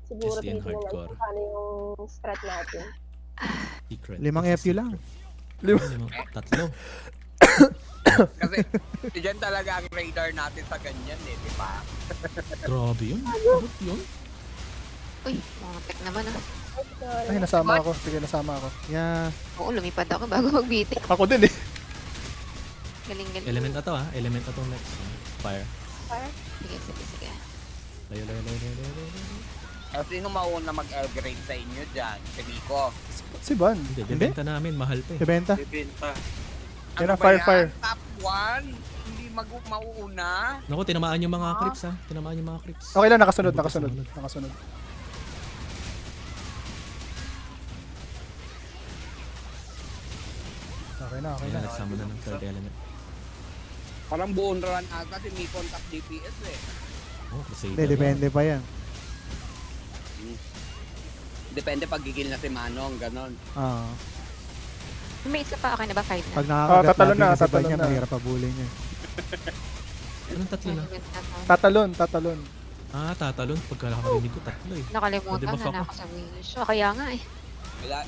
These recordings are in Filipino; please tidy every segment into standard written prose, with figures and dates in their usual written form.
Siguro SDN tinitingnan natin hardcore. kung paano yung strat natin. Secret. 5 It's a FU lang. secret. Tatlo. Kasi dyan talaga ang radar natin sa ganyan eh, di ba? Grabe yun. Abot yun. Uy, mga tek naman ah. Ay, nasama ako. Sige, nasama ako. Yeah. Oo, lumipad ako bago mag-beating. Ako din eh. Galing-galing. Element na to ha. Element na to next. Fire. Sige. Layo. Sino mauna mag-air grade sa inyo dyan? Si Rico. Si Van. Hindi, debenta namin. Mahal pa eh. Ibenta. Bibenta. Yan ang ba fire. Top 1? Hindi mauuna? Naku, tinamaan yung mga creeps ha. Tinamaan yung mga creeps. Okay lang, nakasunod. Okay na. Ayan, nagsama na ng third element. Parang buong run ata si Mipon top DPS eh. Oh, Crusader. Hindi, depende pa yan. Depende pag gigil na si Manong, ganon. Ah. May isa pa, okay na ba? 5 na. Pag nakakagat tatalon na, natin yung tatalon niya, na. mahirap pabulin niya. Anong tatlo na? Tatalon. Ah, tatalon. Pagkakarinig ko, tatlo eh. Nakalimutan Pwede ba na ako sa wish. So, kaya nga eh. Wala.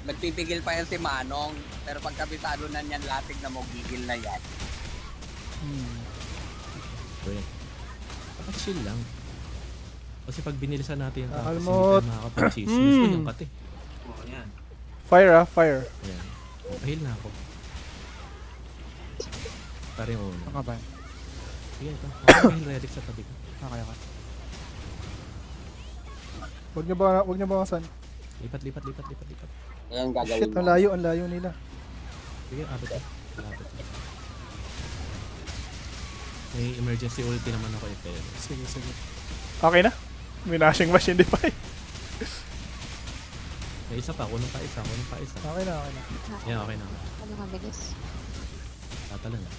Nagpipigil pa yan si Manong, pero pag kabisado na niyan, latig na mo, gigil na yan. Wait. Chill lang. Kasi pag binilisan natin yung tapos, hindi Almot. tayo makakapag-chismis. Uy, ang kate. Oh, yan. Fire. Ayan. Pahil na ako. Para yung una. Ang ba? Sige, ito. Ako yung relic sa tabi ko. Okay. Huwag niyo ba kasan? Lipat. Ayan gagawin Shit, mo. ang layo nila. Sige, abot ko. Abot ko. May emergency ulti naman ako eh. Pero Sige. Okay na? May nashing machine di pa eh. may isa pa. Kunin pa isa. Okay na. Yan, okay na. Ano mabilis? Tatalo na.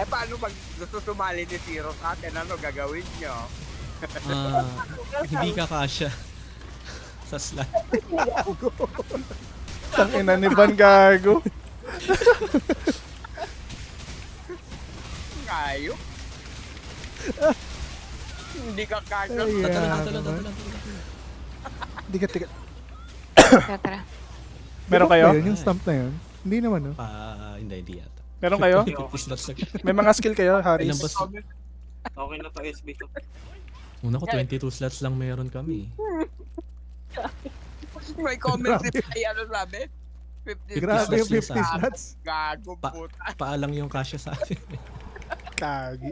Eh paano pag gusto sumali ni Zero sa atin, ano gagawin nyo? Hindi ka kasya sa slot. Tangina ni Van gago. Kayo? Hindi ka kagad. Ay, Tatalo. Tiga. Tara. Meron Ba kayo? yun, yung stamp na yun? Hindi naman, no? Hindi yata. Meron kayo? 50 slots lang. May mga skill kayo, Haris? Ilang boss? Okay na to SB to. Una ko 22 slots lang meron kami. May comment si Pai, ano sabi? 50 Grabe yung 50 slots. slots. Gago Pa- puta. Paalang yung kasya sa akin. Kagi.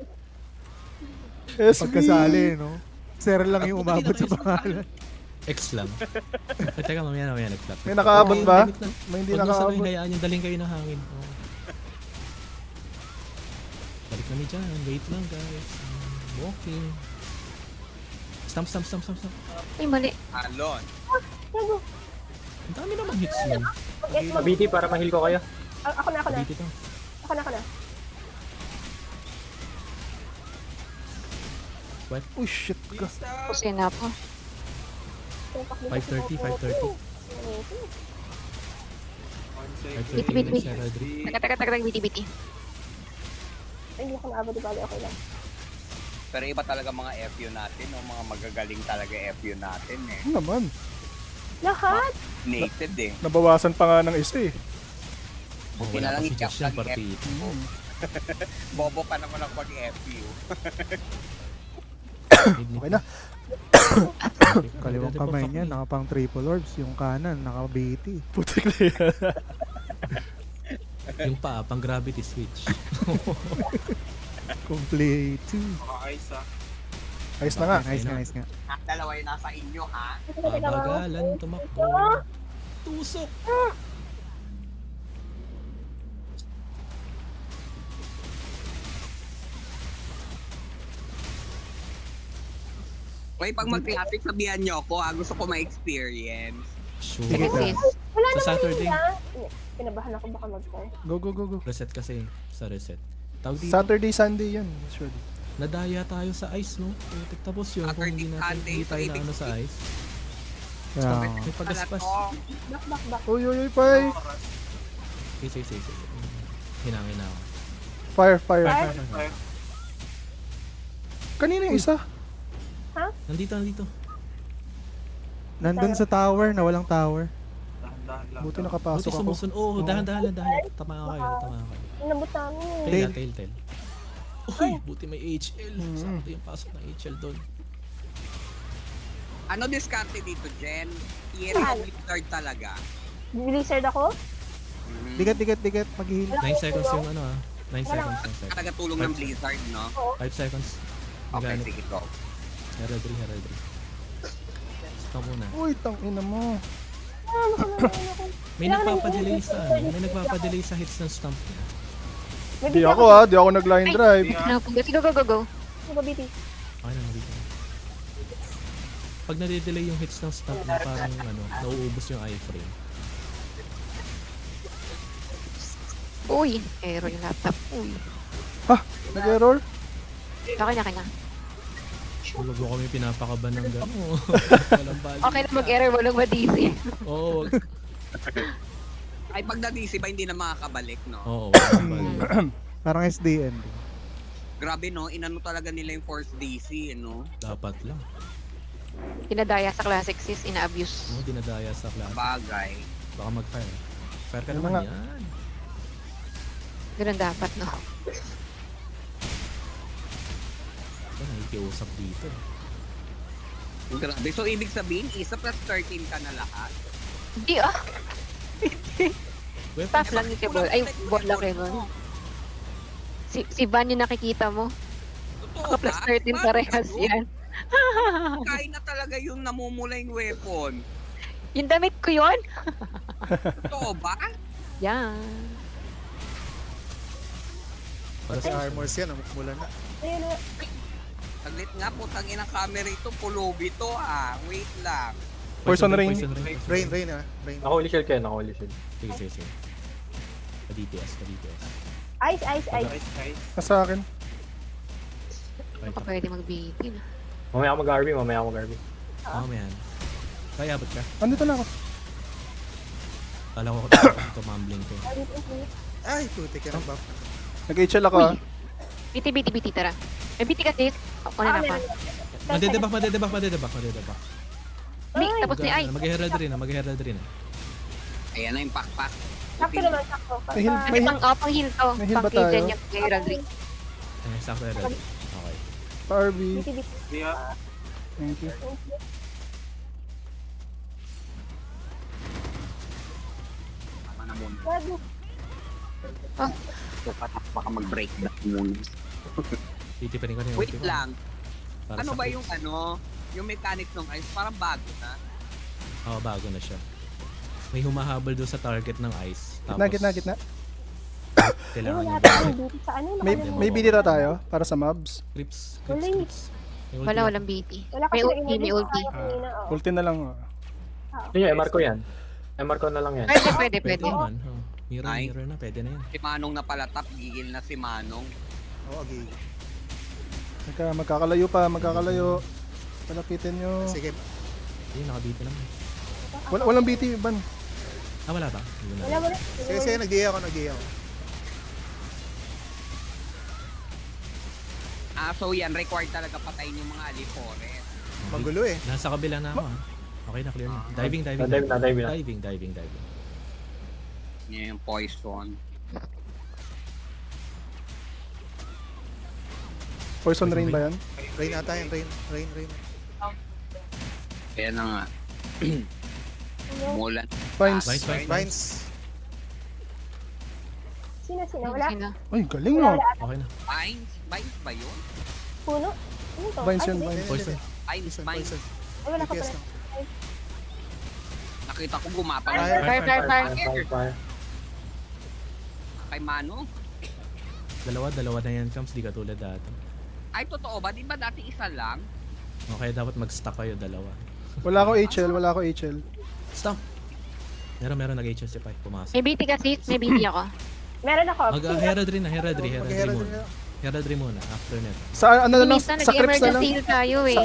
Pagkasali, no? Sir lang yung umabot sa pangalan. X lang. Ay, teka, mamaya nag-flap. May nakaabot ba? Limit na. May hindi Huwag mo sabihin, nakaabot. hayaan yung daling kayo ng hangin. Oh. Balik kami dyan. Wait lang, guys. Walking. Stamp. Ay, mali. Alon. Ang dami naman hits nun. Mabiti para mahil ko kayo. Ako na. Dito to. Ako na. Swipe. Oh shit ka. Pusin na ako. 530. 530 Wait. next na Rodri. Taga, biti-biti. Hindi ako naabot, di bali, okay lang. Pero iba talaga mga FU natin, no? Mga magagaling talaga FU natin eh. Ano naman? Lahat! Nated eh. Nabawasan pa nga ng isa eh. Oh, Wala wala lang pa si i-cap Josh yan, lang partito. Bobo pa naman ako mag-FU. Okay na. Kaliwang kamay niya, nakapang triple orbs. Yung kanan, naka-BT. Putik na yan. Yung pa, pang gravity switch. Complete. Ayos ah. Ayos na nga. Nice nga. Ang dalawa yung nasa inyo, ha? Pabagalan, tumakbo. Tusok! Wait, pag mag-traffic, sabihan nyo ako, ha? Gusto ko ma-experience. Sure. Sige, sis. Wala Sa naman Saturday. nila. Kinabahan ako baka mag-start. Go. Reset kasi sa reset. Tawag dito, Saturday, Sunday yun. Sure. nadaya tayo sa ice, no? Putik, tapos yun, kung hindi natin Saturday, hindi tayo na Sunday, ano sa ice. Kaya, May pagaspas. Back. Uy, Pai. Sige. Hinangin na ako. Fire. Fire. Kanina yung isa. Nandito. Nandun sa tower na walang tower. Dahan-dahan lang. Buti Buti nakapasok ako. sumusun. Oo, dahan-dahan. Tama kayo. Inabot namin. Tail. Uy, buti may HL. Sakto yung pasok ng HL doon. Ano diskarte dito, Jen? Theory of Blizzard talaga. Blizzard ako? Digat. Mag-heal. 9 seconds yung ano 9 seconds. Talaga tulong ng Blizzard, no? 5 seconds. Okay, Naganit. sige, go. Heraldry. Stop muna. Uy, tangina mo. May nagpapadelay sa hits ng stump niya. Di ako di ako nag-line drive. Napunta. Sige, go. Go, BT. Okay na, dito. Pag nade-delay yung hits ng stump niya, parang nauubos yung iframe. Uy, error yung laptop. Uy. Nag-error? Okay na. Huwag mo kami pinapakaban ng gano'n. Walang bali. Okay na mag-error, walang ma-DC. Oo, wag. Ay, pag na-DC ba, hindi na makakabalik, no? Oo, walang bali. Parang SDN. Grabe, no? Inano talaga nila yung force DC, no? Dapat lang. Tinadaya sa Classic Sis, ina-abuse. Oo, dinadaya sa klase. Bagay. Baka mag-fire. Fire ka Ano naman nga? yan. Ganun dapat, no? Ito, nakikiusap dito. Grabe. So, ibig sabihin, isa plus 13 ka na lahat? Hindi Weapons. Staff lang yung kebol. Ay, ball lang kebol. Si Van yung nakikita mo. Totoo Plus ba? 13 parehas yan. Kain na talaga yung namumula yung weapon. Yung damit ko yun. Totoo ba? Yan. Para sa Armors yan, mula na. Ayun na. Saglit nga po, tangin ang camera ito, pulubi to Wait lang. Poison ring. Rain Rain. Naka-holy shield kayo, naka-holy shield. Sige. Pa-DPS. Ice. Ice. Nasa akin. Baka pwede mag-BT na. Mamaya ako mag-RB, Oo, man. Kaya abot ka. Andito na ako. Kala ko ito mumbling ko. Ay, putik ka ng buff. Nag-HL ako BT, tara. May BT kasi. Una na pa. Madedebak. Hindi, tapos ni Ice. Mag-heraldry na. Ayan na yung pakpak. Sakto naman, sakto. May heal, Kasi pang heal to. May heal ba Pang kill tayo? dyan yung Heraldry. Sakto heraldry. Okay. Pa-RB. BT. Kaya, Thank you. Tama na muna. Gago. So, baka mag-break down muna. Titiparin ko na yung Wait ultimo. lang. Para Ano sa ba hits. yung yung mechanics ng ice? Parang bago na. Oo, bago na siya. May humahabol doon sa target ng ice. Tapos, Gitna. kailangan Ano niya natin yung BT sa ano? May binira tayo para sa mobs. Crips. Wala eh. May ulti Wala, na. walang BT. Wala May kasi ulti, may ulti. Ulti na lang. Yun yung MR ko yan. MR ko na lang yan. Pwede. Pwede naman. Oh. Ay. Mirror na. Pwede na yan. Si Manong na pala top, gigil na si Manong. Oo, okay. Magkakalayo. Palapitin nyo. Sige. Ayun, nakabiti naman. Walang BT, Ban. Wala ba? Hindi na. Wala. Sige, nag-DA ako. So yan, required talaga patayin yung mga alifores. Magulo eh. Nasa kabila na ako. Okay na, clear na. Diving. Dive na. Diving. Yan yung poison. Poison rain ba yan? Rain ata yan. Rain. Kaya na nga. Mulan. Vines. Vines. Sino? Wala. Sino? Ay, galing no. Okay na. Vines? Vines ba yun? Puno? Ano to? Vines Ay, yun, hindi. Vines. Poison. Vines. Poison. Ay, wala ka DPS pala. lang. Nakita ko gumapang. Fire. Kay Mano. Dalawa na yan, Kams. Di ka tulad dati. Ay, totoo ba? Di ba dati isa lang? Okay, dapat mag-stack kayo dalawa. Wala ako HL. Stop! Meron nag-HL si Pai. Pumasok. May BT kasi. May BT ako. Meron ako. Mag-heraldry na. Heraldry Mag-heraldry muna. Heraldry muna. After net. Sa ano na lang, Minsan sa Crips na lang. nag-emergency heal tayo eh.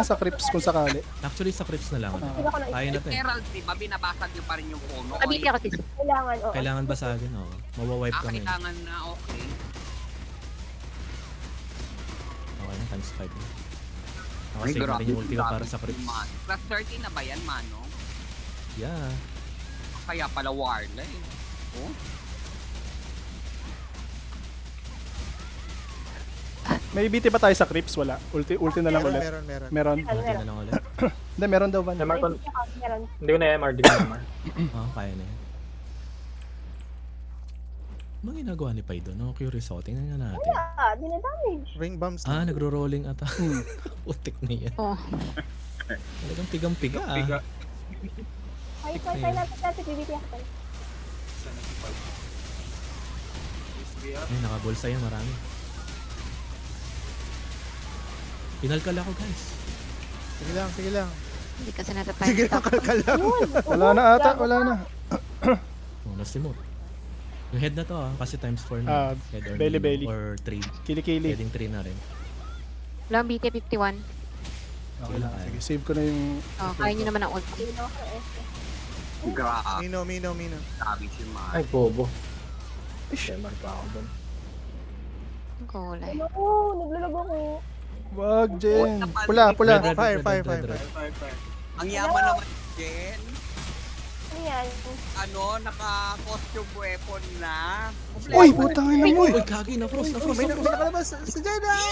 Sa Crips kung sakali. Actually, sa Crips na lang. Hindi ako na Kaya na to eh. Herald, di ba binabasag nyo pa rin yung puno? Ah, BT ako sis. Kailangan, oo. Kailangan basagin, oo. Mawawipe kami. Kailangan na, okay. Okay na, times 5. Ay, Nakasave na rin yung ulti ko para sa grabe creeps. Man. Plus 30 na ba yan, Manong? Yeah. Kaya pala Warley. Oh? May BT ba tayo sa creeps? Wala. Ulti na lang Meron, ulit. meron, meron. Meron. Ulti na lang ulit. Hindi, meron daw Van. Ay, Marco, Meron. hindi ko na MR, hindi ko na MR. Kaya na yan. Anong ginagawa ni Pai doon? No, curious ako. Tingnan nga natin. Dinadamage. Ring bombs. Nagro-rolling ata. Utik na yan. Oh. Talagang pigang-piga Piga. Kaya natin bibigyan ako. Sana si Pag. SB up. Ay, nakabolsa yan marami. Pinalkal ako guys. Sige lang, sige lang. Hindi kasi natatay. Sige lang, kalkal lang. Wala na ata, wala na. Nasimot. Yung head na to kasi times 4 Ah, na. Head or belly, minimum belly. or 3. Kili-kili. Pwedeng 3 na rin. Wala ang BT 51. Okay lang. Sige, save ko na yung... Oh, kaya nyo naman ang ulti. Grabe. Mino. Sabi si Man. Ay, bobo. MR pa ako doon. Ang kulay. Oo, naglalago ko. Wag, Jen. Pula. Red, Fire. Fire. Ang yaman naman, Jen. Ano yan? Naka-costume weapon na. Uy, putang ina mo. Uy, kagi na frost. May nakalabas sa Jedi!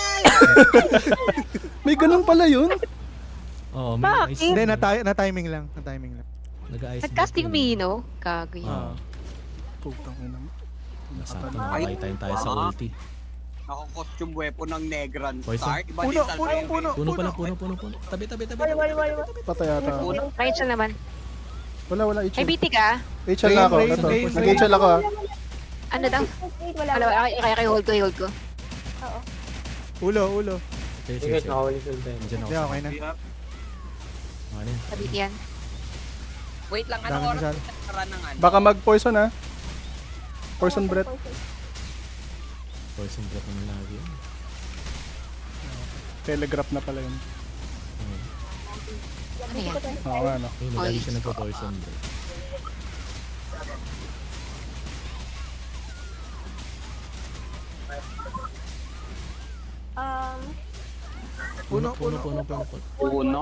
May ganun pala yun. Oo, may ice. Hindi, na-timing lang. Nag-ice. Nag-casting Mino. Gago yun. Oo. Putang ina mo. Sakto na time tayo sa ulti. Naka-costume weapon ng Negran Poison. Star. Iba Puno. Puno pala, puno. Tabi. Wali. Patay ata ako. Right siya naman. Wala, May HL. BT ka? HL na ako. Raise, Ito. raise. Nag-HL ako Ano daw? Wala. Kaya hold ko. Oo. Ulo. Sige, nakawali sila tayo. Diyan Hindi, ako. okay na. SB up. Ano yan? Sa BT yan. Wait lang, Dami anong oras masyado. nagkakaroon ng ano? Baka mag-poison ha. Poison breath. Poison breath naman lagi yun. Telegraph na pala yun. Ano yan? Oo nga, no. Ayun, lagi siya nagpo-poison breath. Puno. Uno.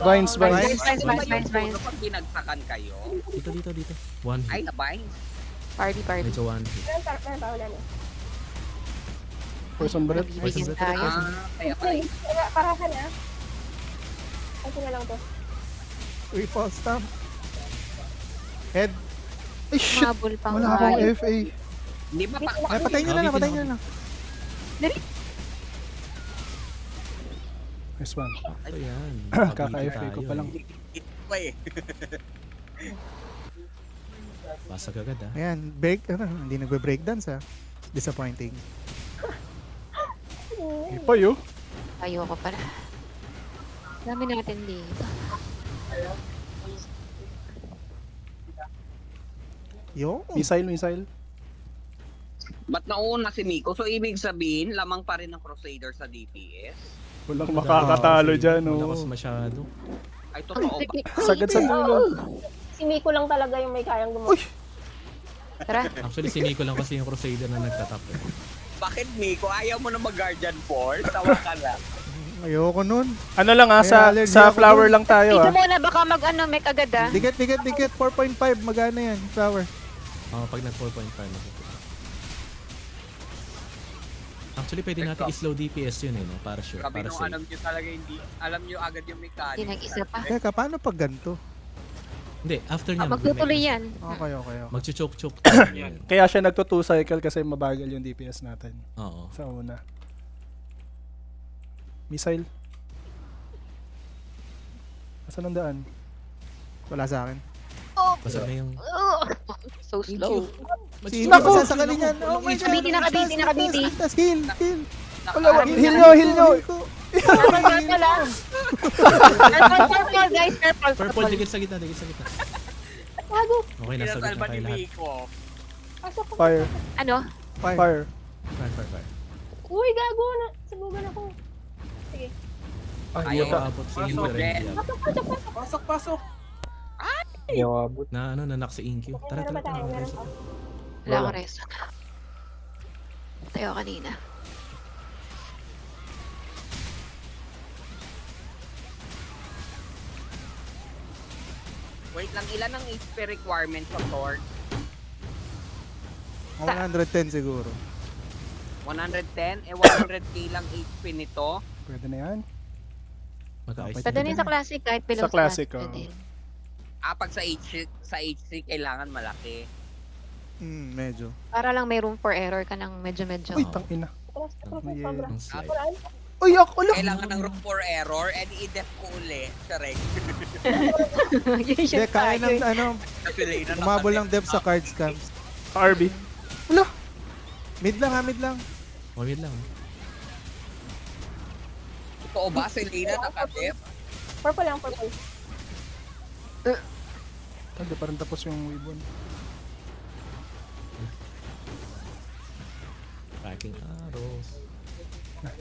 Vines. Vines. Kapag binagsakan kayo, Dito. One ay hit. nabay. Party. Medyo one hit. Meron pa, wala na. Poison breath. Bibigyan tayo. Kaya pala. Parahan na. Ito na lang to. Uy, false stamp. Head. Ay, shit. Mabul pang Wala akong tayo. FA. Hindi ba pa? Ay, patayin nyo na lang. Nice one. Ito yan. Kaka-FA ko pa lang. Ito eh. Basag agad Ayan, hindi nagbe-breakdance Disappointing. Ipa yun. Ayoko pala. Dami natin dito. Yo. Missile. Ba't nauna si Miko? So ibig sabihin, lamang pa rin ng Crusader sa DPS? Walang makakatalo dyan, Malakas oh. masyado. Ay, totoo ba? Sagad sa dulo. Si Miko lang talaga yung may kayang gumawa. Tara. Actually, siniko lang kasi yung Crusader na nagtatap. Bakit Miko? Ayaw mo na mag-Guardian Force? Tawa ka lang. Ayoko nun. Ano lang May allergy sa ako flower dun. lang tayo Dito muna, baka make agad Dikit. 4.5. Magana yan. Flower. Pag nag 4.5 na. Actually, pwede natin i-slow DPS yun no? Para sure. Sabi Para nung safe. alam nyo talaga hindi, alam nyo agad yung Hindi mechanics. nag-isa pa. Teka, paano pag ganito? Hindi, after niya. Magtutuloy yan. Okay. Magchuchoke. Yan. Kaya siya nagto 2 cycle kasi mabagal yung DPS natin Oo. sa una. Missile. Asan ang daan? Wala sa akin. Basag na yung... So slow. Sino ba sasakalin yan? Oh my God. Nakabiti. Tas heal. Wala, heal nyo! Purple pala. Purple guys, Purple, dikit sa gitna. Gago. Okay, nasa Pinasalba gitna ni tayo lahat. Miko. Pasok ko. Fire. Ano? Fire. Fire. Uy, gago na. Sabugan ako. Sige. Ay, Ayaw yata. abot si Pasok, Inky Jen. rin. Pasok. Ayaw abot. Nanak si Inky. Tara. Meron ba tayo? Meron pa. Wala ko res. Tayo kanina. Wait lang, ilan ang HP requirement sa sword? 110 siguro. 110? 100k lang HP nito. Pwede na yan. Magka-ice. Pwede din sa classic kahit below Sa classic, pwede. Pag sa HC kailangan malaki. Medyo. Para lang may room for error ka ng medyo-medyo. Uy, tangina. Yeah. Ang slide. Uy, ako lang. Kailangan ng room for error, i-def ko uli sa reg. Yun Hindi, kaya tayo. ng ano, Kasi Leyna umabol ng depth sa card scams. RB. Mid lang ha, mid lang. Oh, wait lang. Totoo ba si Leyna nakadef? Purple lang, purple. Hindi pa rin tapos yung Weebon. Tracking arrows.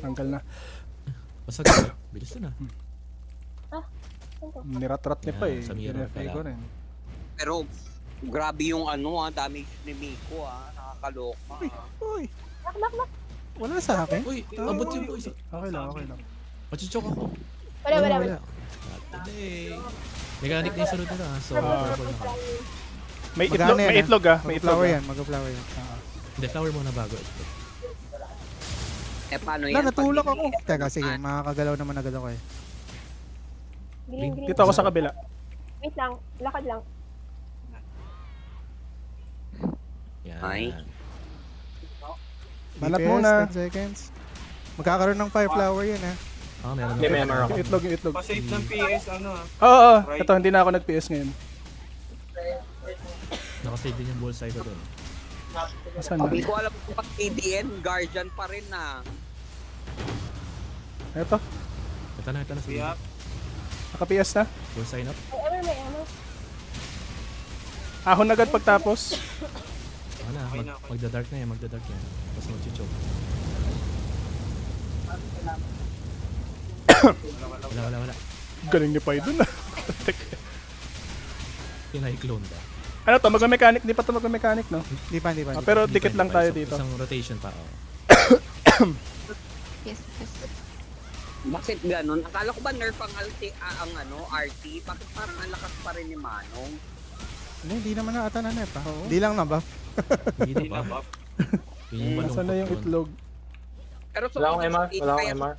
Tanggal na. Basag na. Bilis na. Nirat-rat niya pa Yan, eh. sa mirror Dinefay pala. ko rin. Pero grabe yung damage ni Miko nakakaloka. Uy. Wala sa akin. Uy, abot yung boys. Okay lang, okay lang. Machuchok ako. Wala. Not today. Mechanic na yung sunod nila. So, purple na ka. May Magana itlog, yan, may itlog ah. May itlog Mag-flower ah. yan, mag-flower yan. Hindi, flower muna bago. Paano Wala, yan? natulak Pag ako. Teka, sige, makakagalaw naman agad ako eh. Green. Dito ako sa kabila. Wait lang, lakad lang. Yan. Ay. Banat DPS, muna. 10 seconds. Magkakaroon ng fire flower yan ha. Meron May memor ako. Yung itlog. Pasave ng PS, ano Oo. Ito, hindi na ako nag-PS ngayon. Nakasave din yung bullseye ko doon. Asan na? Hindi ko alam kung pag ADN, Guardian pa rin na. Ito. Ito na. Siya. Naka-PS na. Bullseye na. May ammo. Ahon agad pagtapos. Ano na, magda-dark na yan. Tapos mag-choke. Wala. Galing ni Pai dun ah. Pinay-clone ba? Ano to? Mag-mechanic? Di pa to mag-mechanic no? Di pa. Pero dikit lang tayo dito. Isang rotation pa. Oh. Yes. Bakit ganun? Akala ko ba nerf ang RT? Bakit parang ang lakas pa rin ni Manong? Hindi naman na ata na net ha. Hindi lang na buff. Hindi na ba? Yun yung Nasaan na yung malungkot itlog? Pero Wala akong MR, wala akong MR.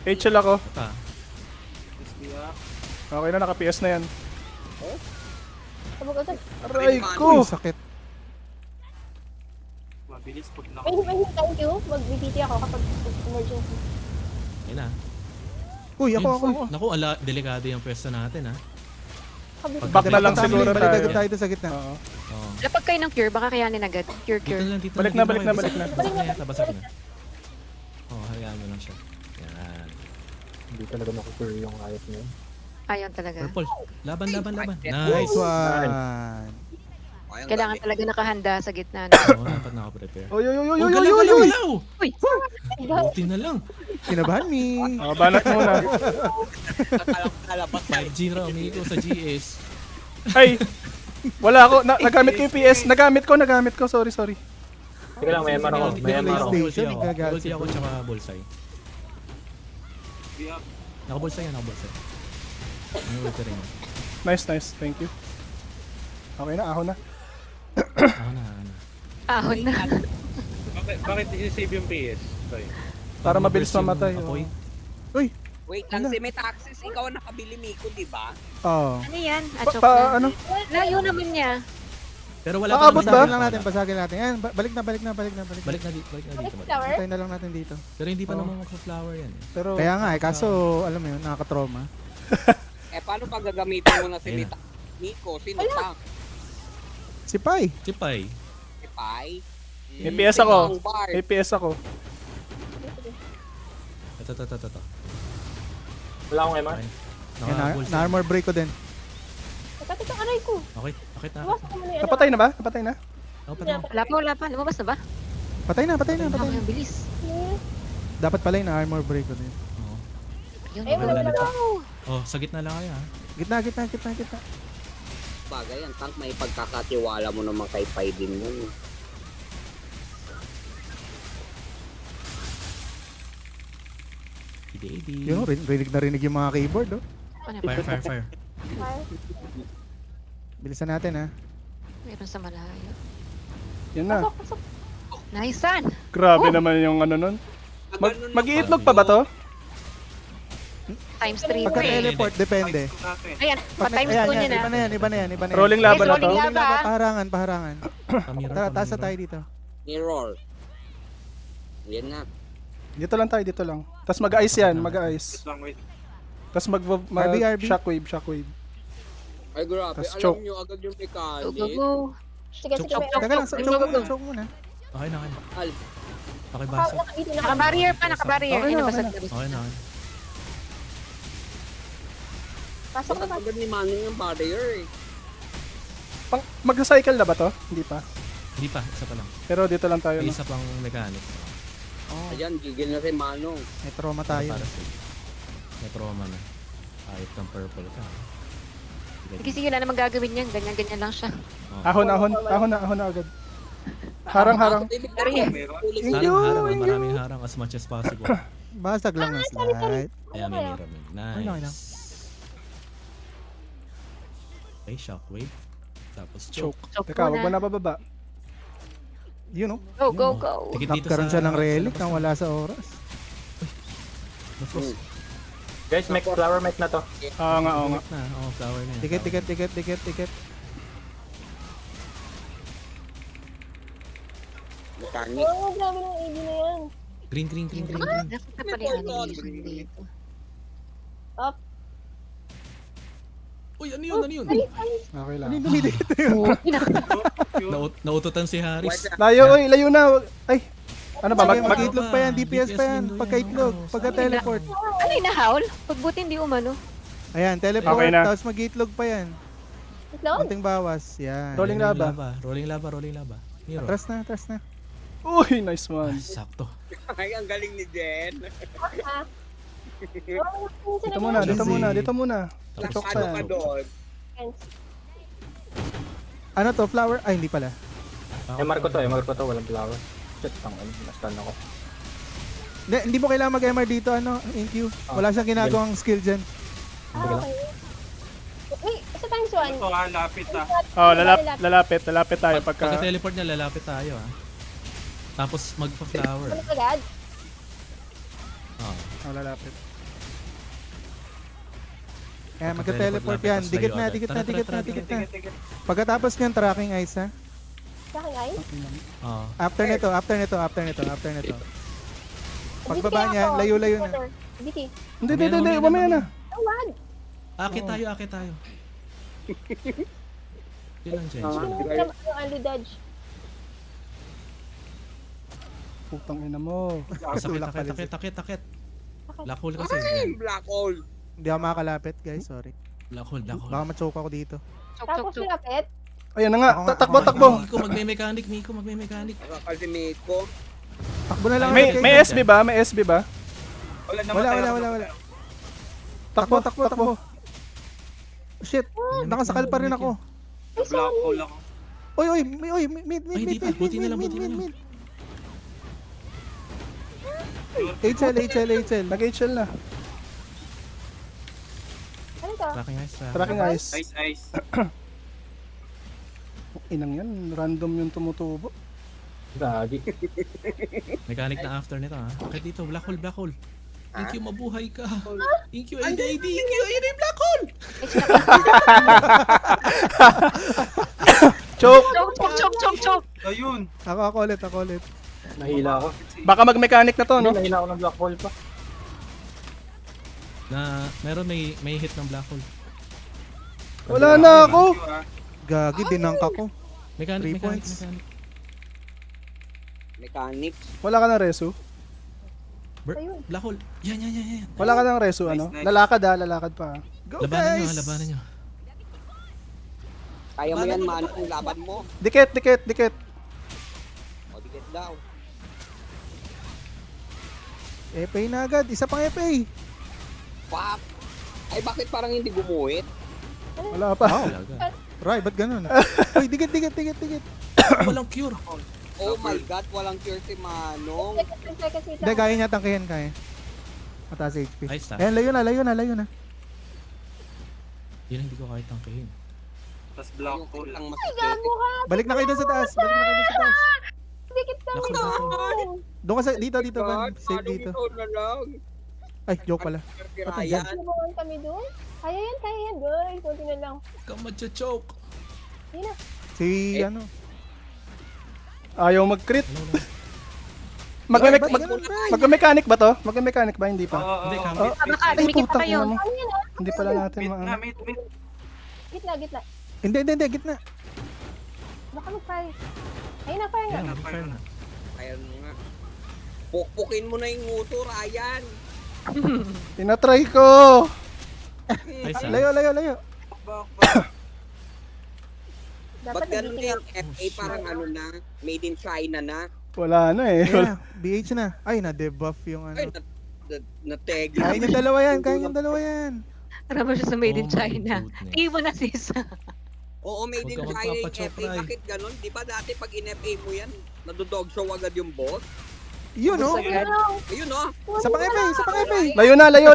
HL ako. doon. Ito. Siya. Okay na, naka-PS na yan. Sabog agad. Aray Uy, ko! sakit. Mabilis pag Thank you. Mag-VTT ako kapag emergency. Ayun na. Uy, ako. Naku, delikado yung pwesto natin ha. Back na lang siguro Balik tayo. agad tayo doon sa gitna. Oo. Oo. Lapag kayo ng cure, baka kayanin agad. Cure. Dito Balik na. na. Basag na yata, basag na. Oo, hayaan mo lang siya. Yan. Hindi talaga nakukure yung ayot niya. Ayan talaga. Purple. Laban. Nice Nice. one. Kailangan talaga nakahanda sa gitna. No? Oo, dapat naka-prepare. Oy, oy, oy, oy, Oh, oy, galaw, oy, galaw, oy! galaw! Uy! Buti na lang. Kinabahan me. Banat muna. Kalabas 5G raw, amigo sa GS. Ay! Wala ako. Nagamit ko yung PS. Nagamit ko. Sorry. Sige lang, may MR ako. May MR ako. PlayStation, Ulti nagagamit ako tsaka bullseye. Siya. Naka-bullseye. May ulti rin. Nice. Thank you. Okay na, ahon na. Ano. Ahon na. Bakit i-save yung PS? Sorry. Para mabilis Yung mamatay. apoy. Wait lang, si Metaxis, ikaw ang nakabili Miko, di ba? Oo. Ano yan? Achok Pa, na. ano? Layo naman niya. Pero wala Aabot ba? Basagin lang natin. Ayan, balik na. Balik na dito. Flower? Patay na lang natin dito. Pero hindi pa naman magpa-flower yan eh. Pero, Kaya nga kaso alam mo yun, nakaka-trauma. Paano pag gagamitin mo na si Ayun na. Miko? Sino tank? Si Pai. Chipay. Si Pai? May PS ako. Si Bard. may PS ako. Ito. Wala akong MR. Okay. Yan, Naka-bullseye. na-armor break ko din. Nagkatid ang aray ko. Okay na. Iwas ko muna yan. Napatay na ba? Napatay na? Wala pa. Lumabas na ba? Patay na. Ako yung bilis. Dapat pala yung na-armor break ko din. Oo. Yun, Ay, wala Wala na. na. Oh, sa gitna lang kayo ha. Gitna. Bagay yan, tank may pagkakatiwala mo naman kay Pai din yun. Baby. Yun, rinig na rinig yung mga keyboard, oh. Ano? Fire. Fire. Bilisan natin, ha. Meron sa malayo. Yan na. Pasok, pasok. Nice son! Grabe naman yung ano nun. Mag-iitlog pa ba to? Times 3 Pagka mo eh. teleport, depende. Natin. Ayan, pa-times Ayan, 2 niya na. iba na yan, iba na yan, iba na yan. Rolling laban na to. Rolling Rolling laban, paharangan. Pamira, Tara, taas na pamira. tayo dito. Mirror. Yan na. Dito lang tayo, dito lang. Tapos mag-ice yan, mag-ice. Wait lang, wait. Tapos RB. shockwave. Ay, grabe. Tas Alam choke. nyo agad yung Go, mechanic. go, go. Sige, sige. Chok, Teka lang, choke muna. Okay na. Al- Pakibasa. Naka-barrier pa, naka-barrier. Okay na, Ayun, okay nabasag na. na. Okay na. Pasok na, Bakit pasok. agad ni Manong yung barrier eh? Mag-cycle na ba to? Hindi pa. Hindi pa, isa pa lang. Pero dito lang tayo. May No? isa pang mechanic. Ayan, gigil na si Manong. May trauma tayo. Para sa may trauma na. Ayot ng purple ka. Sige, sige, wala namang gagawin yan. Ganyan-ganyan lang siya. Ahon na agad. Harang. Pero yan. Meron. Harang, maraming harang as much as possible. Basag lang ng slide. Ayan, may mirror. Okay lang. Nice. Okay, shockwave. Tapos choke. Choke. Teka, wag mo na bababa. Yun, oh. Go, go, go. Tikit dito Nagkaroon sa- siya ng relic sa nang labas. wala sa oras. Na-frost. Guys, flower mic na to. Oo nga. Na, flower na yan. Dikit. Mechanic. Oh, grabe ng AD na yan. Green. Nakita pala yung animation dito. Up. Uy, ano yun? Okay lang. Oh, Naututan si Haris. Layo na. Ay. Ano ba? Sige, mag-itlog pa yan, DPS pa yan. window Pagka-itlog, yan. pagka-teleport. ano yung nahaul? Pagbuti hindi umano. Ayan, teleport, Okay na. tapos mag-itlog pa yan. Itlog? Konting bawas. Yan. Rolling laba. Rolling laba. Mirror. Atras na. Uy, nice Ah, one. sakto. Ay, ang galing ni Jen. Dito muna. Tapos Choke Ano pa ka yan. doon? Ano to, flower? Ay, hindi pala. MR ko to, walang flower. Shit, nastan ako. Hindi mo kailangan mag-MR dito, InQ. Wala siyang ginagawang skill dyan. Okay. Wait, sa times 1. Ito ha, lapit ha. Oh, lalapit tayo pagka... Pagka-teleport niya, lalapit tayo Tapos magpa-flower. Ano agad? Oh. Oh, lalapit. Kaya magka-teleport yan. Dikit na. Tigit. Pagkatapos nyan, tracking ice, ha? Sa akin ay? Oh. After nito. Pagbaba niya, layo-layo na. BT. Hindi, mamaya na. Tawad. Akit tayo. Yun lang, Jen. Yung early dodge. Putang ina mo. Tulak pala siya. Takit. Black hole kasi. Ay, black hole. Hindi ako makakalapit, guys. Sorry. Black hole. Baka ma-choke ako dito. Chok, chok, Tapos chok. pinapit. Ayan na nga. Ako nga. Takbo. Nico, magme-mechanic. Kasi Miko. Takbo na lang. May ulit, guys. may SB ba? Wala naman tayo. Wala. Takbo. Shit, nakasakal pa rin ako. Black hole ako. Oy, mid. Ay, di pa. Buti na lang. HL. Nag-HL na. Ano to? Tracking ice. Ice. Inang yan. Random yung tumutubo. Gagi. Mechanic na after nito Akit dito, black hole. Thank you, mabuhay ka. Thank you, ayun yung black hole. Choke. Chok. Ayun. Ako ulit. Nahila ako. Baka mag-mechanic na to, no? Nahila ako ng black hole pa. Meron may hit ng black hole. Wala na ako. Gagi, dinangka ko. Mechanic. 3 points. Mechanic. Wala ka ng reso? Black hole. Yan. Wala ka ng reso, ano? Nice. Lalakad pa. Go, Labanan guys! nyo. Kaya mo yan, Manong, laban mo. Dikit. O, dikit daw. FA na agad. Isa pang FA. Fuck! Ay, bakit parang hindi gumuhit? Wala pa. Ray, ba't ganun? Uy, dikit. Walang cure. Oh my God, walang cure si Manong. Second. Hindi, kaya niya tangkihin. Mataas HP. Ayos na. Ayan, layo na, layo na, layo na. Yun hindi ko kahit tangkihin. Tapos black hole. Lang Ay, masakit. gago ka. Balik na kayo dun sa taas. Balik na kayo dun sa taas. Dikit kami Lakol, doon. lakol. Doon ka sa, dito, Van. Save dito. Na lang. Ay, joke pala. Ryan. Subukan kami doon. Kaya yan, girl. Kunti na lang. Huwag kang choke. Yun na. Si, ano? Ayaw mag-crit. Ano na? Mag-mechanic ba to? Mag-mechanic ba? Hindi pa. Hindi, Oo. kami. Oh, Baka ay, dumikit pa putang kayo. ina mo. Ano yan ah? Hindi pala natin Mid maano. na, mid. Gitna. Hindi, gitna. Baka mag-fire. Ayun na, fire Ayan, na. fair na. Kaya nga. Pukpukin mo na yung nguso, Ryan. Tinatry ko. Ayos na. Layo. Dapat Ba't ganun nagiting yung FA parang ano na, made in China na? Wala na eh. Ayan na, BH na. Ay, na-debuff yung Ay, ano. nateg. Kaya yung dalawa yan. Para ba siya sa Made in Oh my China? goodness. Tingin mo na sis. Oo, made in Huwag ka China yung magpapachoke, FA. Ray. Bakit ganun? Di ba dati pag in-FA mo yan, nadodog show agad yung boss? Yun, no? Agad. Ayun oh. Sa pang-FA. Layo na, layo.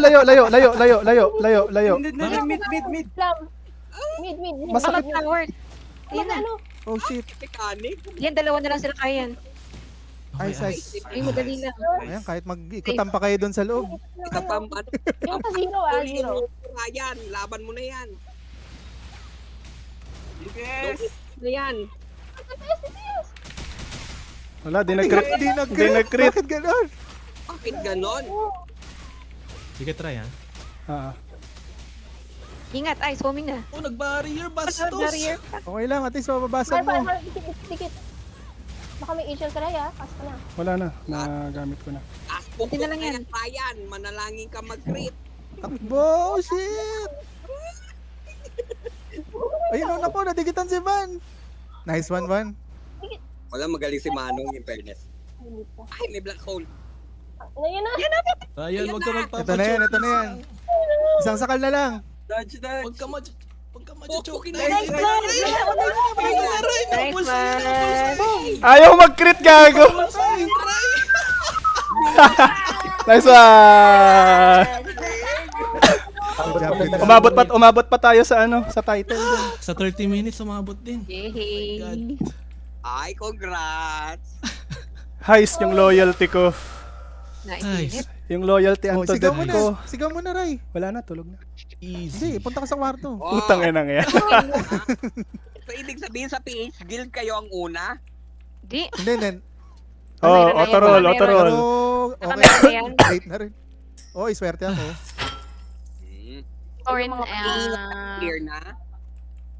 Hindi, mid. Slam. Mid. Masakit. Mid. Tower. Ayan na. Ano? Oh, shit. Mechanic. Yan, dalawa na lang sila kaya yan. Okay, Ayos. Ay, madali lang. Ayan, kahit mag-ikutan pa kayo dun sa loob. Ika pa, ano, Yung sa zero huli yung zero. nguso, Ryan. Laban mo na yan. Yes! Na yan. Wala, di nag-crit. Di nag-crit. Bakit ganon? Bakit ganon? Sige, try ha. Ah. Ingat, ay, swimming na. Oh, nag-barrier, bastos! Barrier. Okay lang, at least mababasa mo. Dikit. Baka may issue ka Raya. Kas ka na. Wala na. Nagamit ko na. Aspok Hindi na lang yan. Ryan. Manalangin ka mag-crit. Takbo! Shit! Ayun, na po, nadigitan si Van. Nice one, Van. Wala, magaling si Manong in fairness. Ay, may black hole. Ayun na. Ryan, huwag ka Ito na yan, ito na yan. Isang sakal na lang. Dodge. Huwag ka ma-choke. Pukpukin na Nice one! Ayaw mag-crit, gago. Nice one. Umabot pa tayo sa ano, sa title din. Sa 30 minutes, umabot din. Yay! God. Ay, congrats. Heist yung loyalty ko. Nice. Yung loyalty Oh, ang to sigaw death mo ko. na. Sigaw mo na, Ray. Wala na, tulog na. Easy. Hindi, punta ka sa kwarto. Putang ina nga yan. So, ibig sabihin sa PH Guild kayo ang una? Di. Hindi. Oh, auto-roll. Pero, Nakamera na okay. yan. Late na rin. Oh, iswerte ako. Orin, Clear na?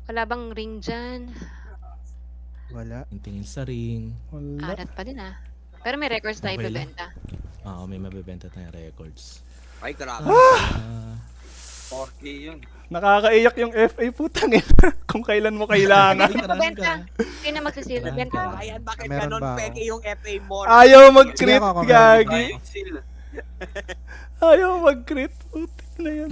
wala bang ring dyan? Wala. Yung tingin sa ring. Wala. Alat pa din ah. Pero may records na Okay lang. ibebenta. Oo, may mabibenta tayong records. Ay, grabe. Ah, 4K yun. Nakakaiyak yung FA, putang ina. Kung kailan mo kailangan. Ibebenta. Hindi na magsisila. Marami Benta. ka. Ayan, bakit Meron ganon ba ako? peke yung FA mo? Ayaw mag-crit, Sige, ako, ako, gagi. Seal. Ayaw mag-crit, putang na yan.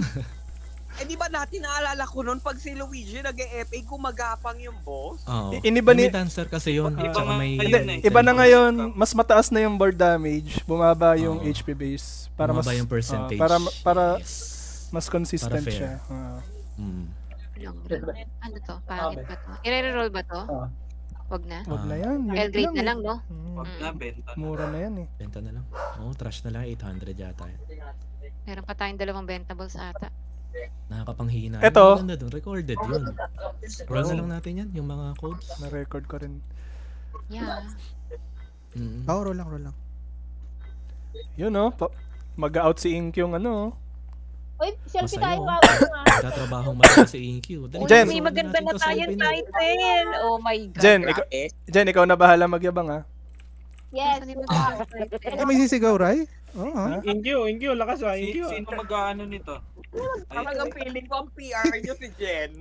Eh, di ba natin naalala ko nun, pag si Luigi nag-FA, gumagapang yung boss? Oo. Iniba ni- May dancer kasi yun. Iba Tsaka nga may... ngayon Iba na ngayon, mas mataas na yung board damage, bumaba yung Oo. HP base para mas Bumaba yung percentage. para Yes. mas consistent Para fair. siya. Mm. Long run. Ano to? Pangit ba to? I-reroll ba to? Wag na. Wag na yan. Yun L-grade na lang, no? Wag na, benta. Mura na yan eh. Benta na lang. Oo, trash na lang. 800 yata yan. Meron pa tayong dalawang bentables ata. Nakakapanghina. Eto. Yung maganda dun, recorded yun. Roll na lang natin yan, yung mga codes. Na-record ko rin. Yeah. Mm. Oo, roll lang. Yun oh, mag-out si Ink yung ano. Uy, selfie Masaya, tayo. oh. Wawag nga. Nagtatrabahong malakas si Inkyu. Dali, Jen. May roll maganda natin na to sa tayong opening. title. Oh my God. Jen, ikaw na bahala magyabang ha. Yes. Saan yung maganda title? Ikaw may sisigaw, Ray? Oo, ha? Inkyu, lakas ah, Inkyu. Sino mag-ano nito? Parang ang feeling ko ang PR nyo si Jen.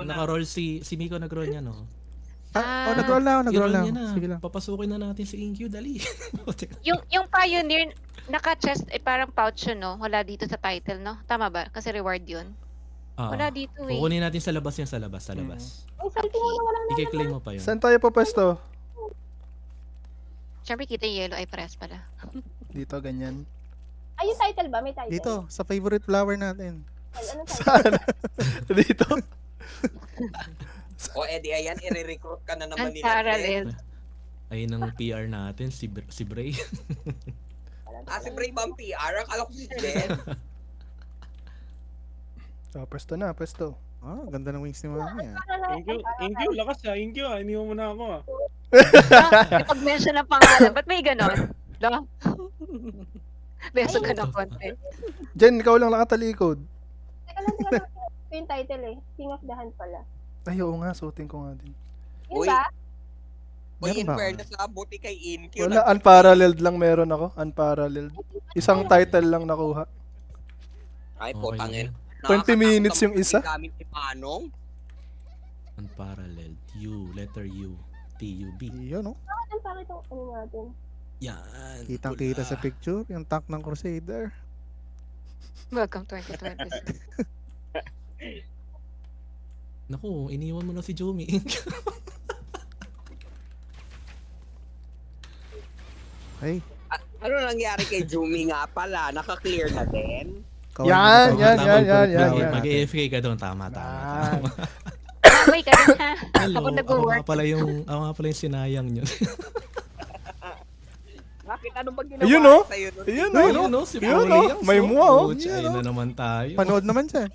Naka-roll si Miko nag-roll niya, no? Oh, nag-roll na ako. I-roll niya na. Sige lang. Papasukin na natin si Inkyu, dali. Yung Pioneer, naka-chest, parang pouch yun, no? Wala dito sa title, no? Tama ba? Kasi reward yun. Oo. Wala dito eh. Kukunin natin sa labas yan, sa labas. Uy, selfie muna. Wala na. I-claim mo pa yun. Saan tayo pwesto? Siyempre kita yung yellow ay press pala. Dito, ganyan. Ay, yung title ba? May title? Dito, sa favorite flower natin. Ano title? Saan? Dito. O edi ayan, i-recruit ka na naman nila. Unparalleled. Ayun ang PR natin, si Bray. Si Bray ba ang PR? Akala ko si Jen. Pwesto na, pwesto. Ah, ganda ng wings ni Mami ah. Inkyo, lakas ha. Inkyo, iniwan mo na ako ha. Pag-mention ng pangalan, ba't may ganon? No? Beso ka ng konti. Jen, ikaw lang nakatalikod. Teka lang. Ito yung title eh. King of the Hand pala. Ay, oo nga, suotin ko nga din. Yun Uy. ba? Uy, Meron in ba? fairness na buti kay Inkyo. Wala, unparalleled lang meron ako. Unparalleled. Isang title lang nakuha. Ay, Okay putangin. lang 20 minutes yung isa. Gamit ni Manong. Unparalleled. U, letter U. T-U-B. Yun, no? Ang pangit ang ano natin. Yan. Kitang-kita pula. sa picture, yung tank ng Crusader. Welcome 2026. Naku, iniwan mo na si Jumi. Hey, Ano nangyari kay Jumi nga pala? Naka-clear na din? kawal Yan, mo na yan, to. yan, yan, yan, Flower yan. natin. Mag-AFK ka doon. Tama. Ah. Away ka rin ha. Hello, Ako ako nag-work. nga pala yung sinayang nyo. Bakit ano ba ginawa Ayun, oh. sa'yo nun? Ayun, Ayun, oh. no? Si Yun, Paulie oh. Yang, May so, mua, oh. pucha, Yun, ayun oh. na naman tayo. Panood naman siya.